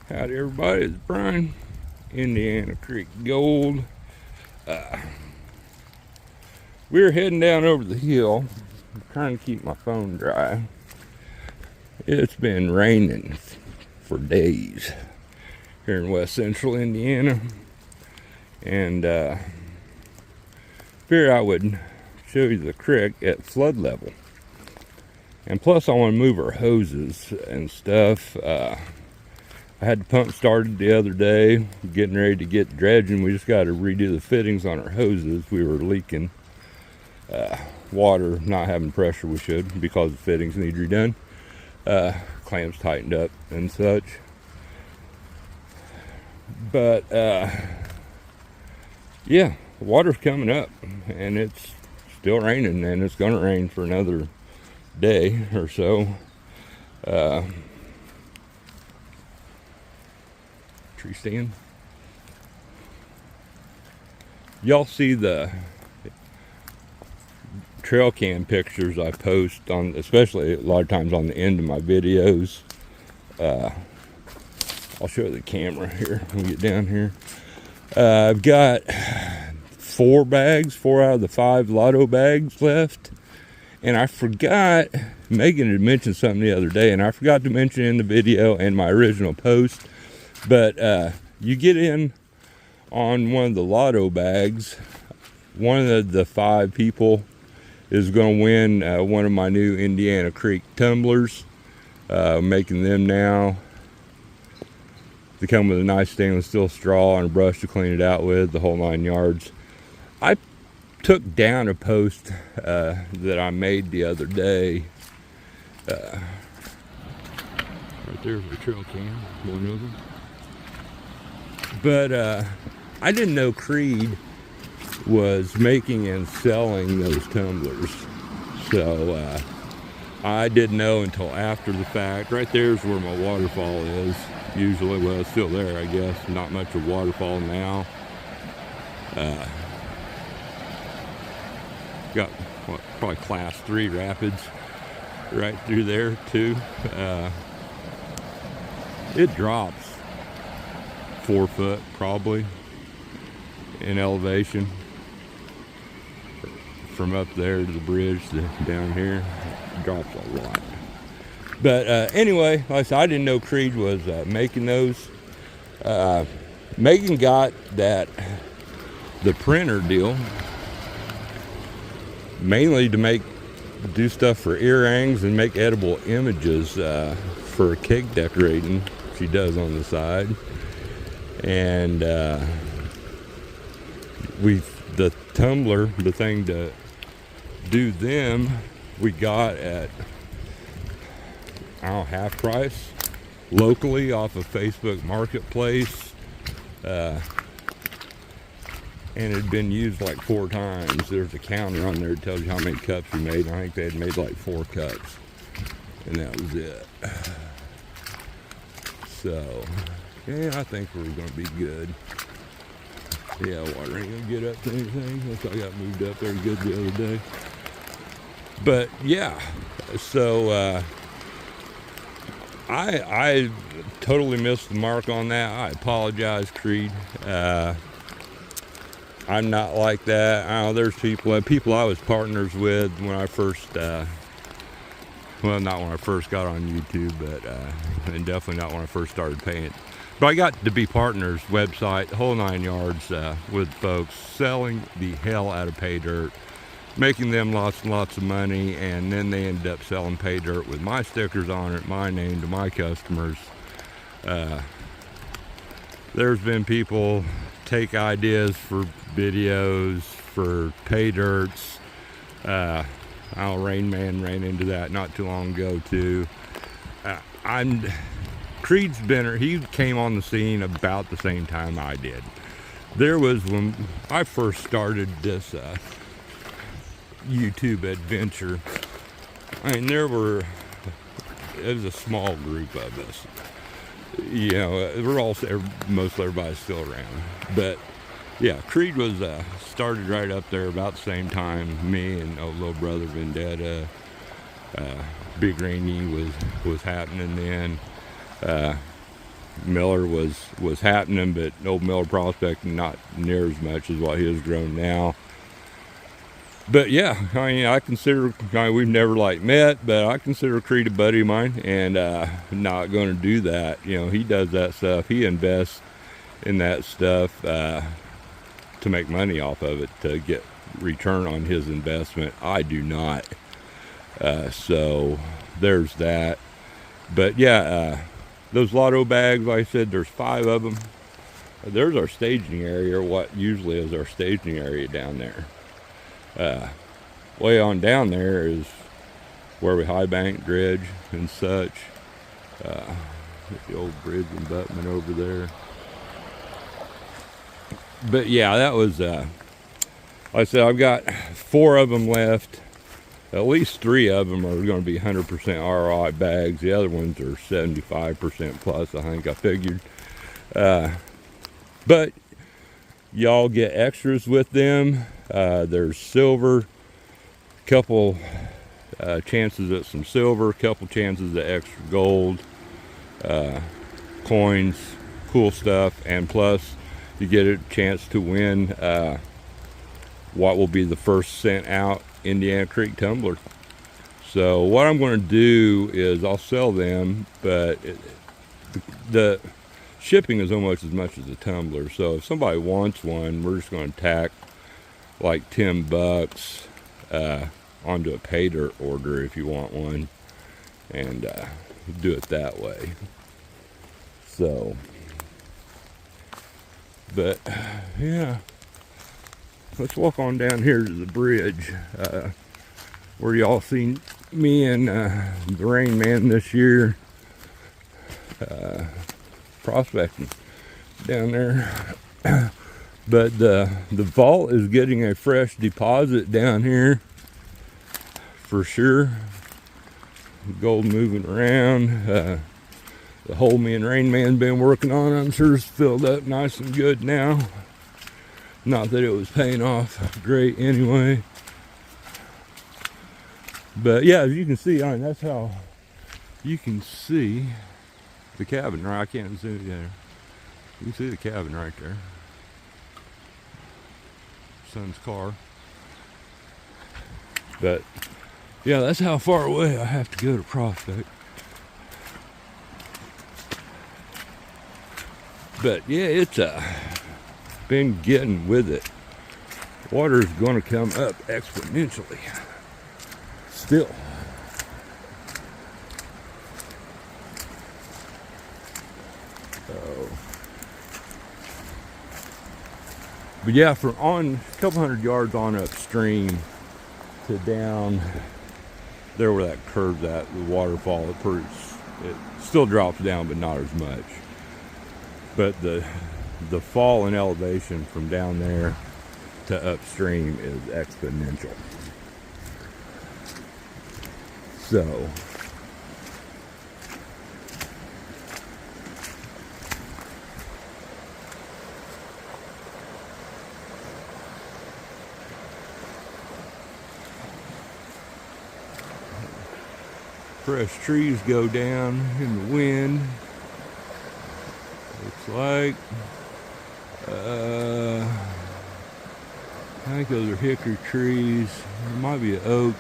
Howdy everybody, it's Brian, Indiana Creek Gold. We're heading down over the hill. I'm trying to keep my phone dry. It's been raining for days here in west central Indiana. And figured I would show you the creek at flood level. And plus I want to move our hoses and stuff. I had the pump started the other day, getting ready to get dredging. We just got to redo the fittings on our hoses. We were leaking water, not having pressure we should, because the fittings need redone. Clamps tightened up and such. But yeah, water's coming up, and it's still raining, and it's going to rain for another day or so. Tree stand. Y'all see the trail cam pictures I post on, especially a lot of times on the end of my videos. I'll show the camera here when we get down here. I've got 4 out of the 5 Lotto bags left. And I forgot, Megan had mentioned something the other day, and I forgot to mention in the video and my original post. But you get in on one of the Lotto bags, one of the 5 people is going to win one of my new Indiana Creek tumblers. Making them now. They come with a nice stainless steel straw and a brush to clean it out with, the whole 9 yards. I took down a post that I made the other day. Right there's the trail cam, one of them. But I didn't know Creed was making and selling those tumblers. So I didn't know until after the fact. Right there's where my waterfall is. Usually, well, it's still there, I guess. Not much of a waterfall now. Got what, probably class 3 rapids right through there too. It drops 4 foot probably in elevation from up there to the bridge to down here. It drops a lot. But anyway, like I said, I didn't know Creed was making those. Megan got the printer deal mainly to do stuff for earrings and make edible images for cake decorating. She does on the side. And the tumbler, the thing to do them, we got at, I don't know, half price locally off of Facebook Marketplace. And it had been used like 4 times. There's a counter on there that tells you how many cups you made. I think they had made like 4 cups, and that was it. So yeah, I think we're going to be good. Yeah, water ain't going to get up to anything. Unless I got moved up there good the other day. But yeah, so I totally missed the mark on that. I apologize, Creed. I'm not like that. I know there's people I was partners with when I first, well, not when I first got on YouTube, but and definitely not when I first started paying. But I got to be partners, website, the whole 9 yards with folks selling the hell out of Paydirt, making them lots and lots of money, and then they ended up selling Paydirt with my stickers on it, my name, to my customers. There's been people take ideas for videos for Paydyrts. Rain Man ran into that not too long ago too. Creed's he came on the scene about the same time I did. There was when I first started this YouTube adventure. I mean, it was a small group of us. You know, most everybody's still around. But yeah, Creed was started right up there about the same time. Me and little brother Vendetta, Big Rainy was happening then. Miller was happening, but old Miller prospecting not near as much as what he has grown now. But yeah, I mean, I consider, we've never like met, but I consider Creed a buddy of mine, and not going to do that. You know, he does that stuff. He invests in that stuff to make money off of it, to get return on his investment. I do not. So there's that. But yeah, those Lotto bags, like I said, there's 5 of them. There's our staging area, or what usually is our staging area down there. Way on down there is where we high bank, dredge, and such. The old bridge abutment over there. But yeah, that was, like I said, I've got 4 of them left. At least 3 of them are going to be 100% ROI bags. The other ones are 75% plus, I think I figured. But y'all get extras with them. There's silver, couple chances at some silver, couple chances at extra gold, coins, cool stuff, and plus you get a chance to win what will be the first sent out Indiana Creek tumbler. So what I'm going to do is I'll sell them, but the shipping is almost as much as the tumbler. So if somebody wants one, we're just going to tack like $10 onto a Paydirt order if you want one, and do it that way. So, but yeah, let's walk on down here to the bridge where y'all seen me and the Rain Man this year prospecting down there. But the vault is getting a fresh deposit down here for sure. Gold moving around. The hole me and Rain Man been working on, I'm sure is filled up nice and good now. Not that it was paying off great anyway. But yeah, as you can see, I mean, that's how you can see the cabin. Right, I can't see it there. You can see the cabin right there. Son's car. But yeah, that's how far away I have to go to prospect. But yeah, it's been getting with it. Water is going to come up exponentially still. But yeah, from on a couple hundred yards on upstream to down there where that curve's at, the waterfall, it still drops down, but not as much. But the fall in elevation from down there to upstream is exponential. So fresh trees go down in the wind. Looks like I think those are hickory trees. There might be an oak.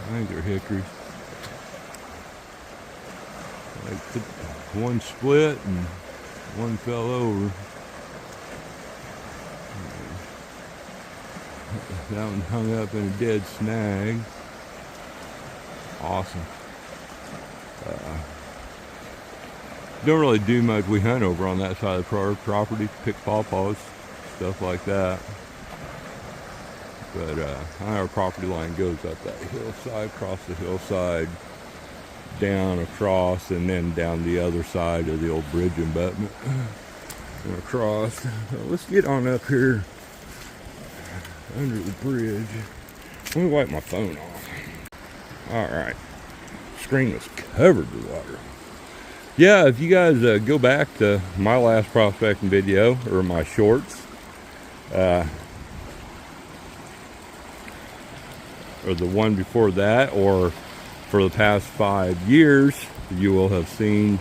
I think they're hickories. Like one split and one fell over. That one hung up in a dead snag. Awesome. Don't really do much. We hunt over on that side of the property, pick pawpaws, stuff like that. But our property line goes up that hillside, across the hillside, down across, and then down the other side of the old bridge abutment and across. So let's get on up here under the bridge. Let me wipe my phone off. All right, screen was covered with water. Yeah, if you guys go back to my last prospecting video, or my shorts, or the one before that, or for the past 5 years, you will have seen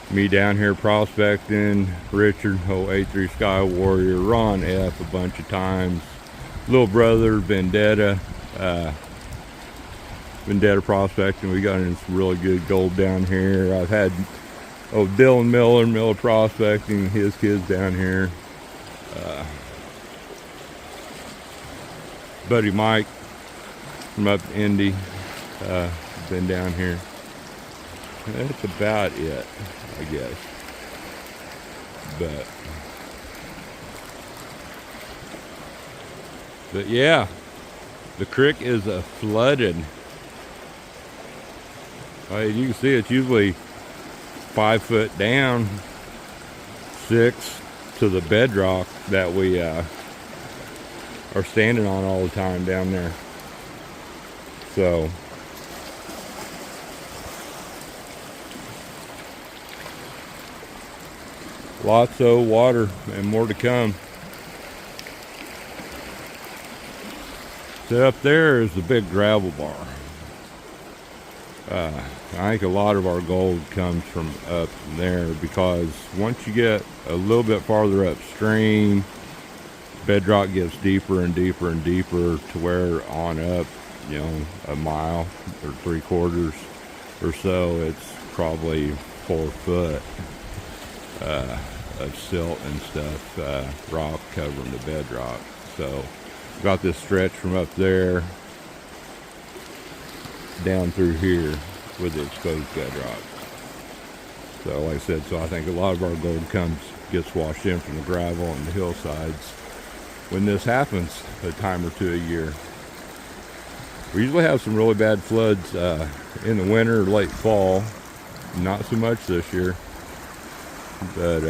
Me down here prospecting, Richard, A3 Sky Warrior, Ron F a bunch of times, little brother, Vendetta prospecting. We got in some really good gold down here. I've had Dylan Miller prospecting, his kids down here. Buddy Mike from up in Indy, been down here. That's about it, I guess. But yeah, the creek is flooded. You can see it's usually 5 foot down, 6 to the bedrock that we are standing on all the time down there. So lots of water and more to come. So up there is the big gravel bar. I think a lot of our gold comes from up there, because once you get a little bit farther upstream, bedrock gets deeper and deeper and deeper, to where on up, a mile or 3/4 or so, it's probably 4 foot of silt and stuff, rock covering the bedrock. So got this stretch from up there down through here with the exposed bedrock. So like I said, I think a lot of our gold gets washed in from the gravel and the hillsides when this happens a time or two a year. We usually have some really bad floods in the winter or late fall. Not so much this year, but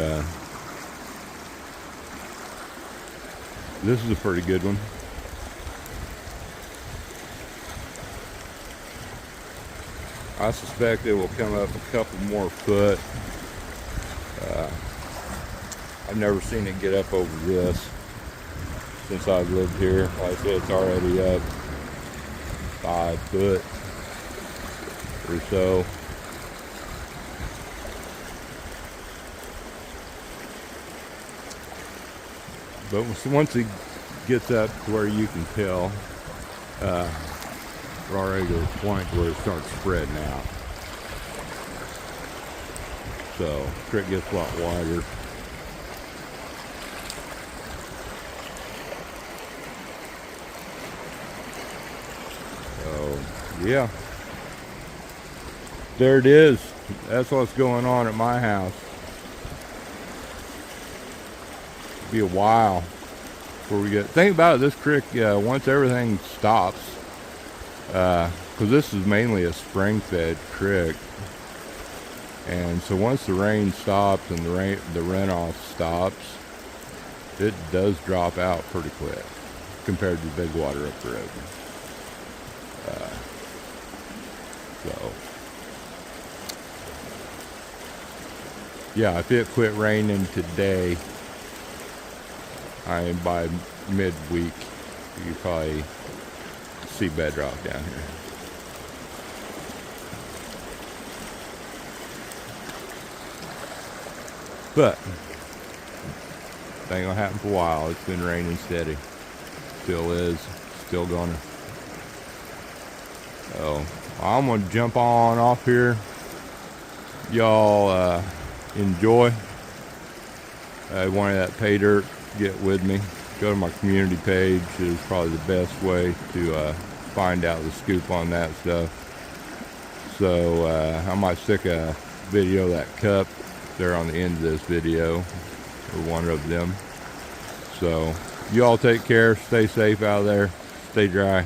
this is a pretty good one. I suspect it will come up a couple more foot. I've never seen it get up over this since I've lived here. Like I said, it's already up 5 foot or so. But once it gets up to where you can tell, we're already to the point where it starts spreading out. So the creek gets a lot wider. So yeah, there it is. That's what's going on at my house. It'll be a while before we get. Think about it, this creek, once everything stops, because this is mainly a spring-fed creek, and so once the rain stops and the runoff stops, it does drop out pretty quick compared to the big water up the road. So yeah, if it quit raining today, by midweek, you probably see bedrock down here. But it ain't gonna happen for a while. It's been raining steady. Still is. Still gonna. So I'm gonna jump on off here. Y'all enjoy. Wanted that Paydirt, get with me. Go to my community page is probably the best way to find out the scoop on that stuff. So I might stick a video of that cup there on the end of this video, or one of them. So you all take care, stay safe out there, stay dry.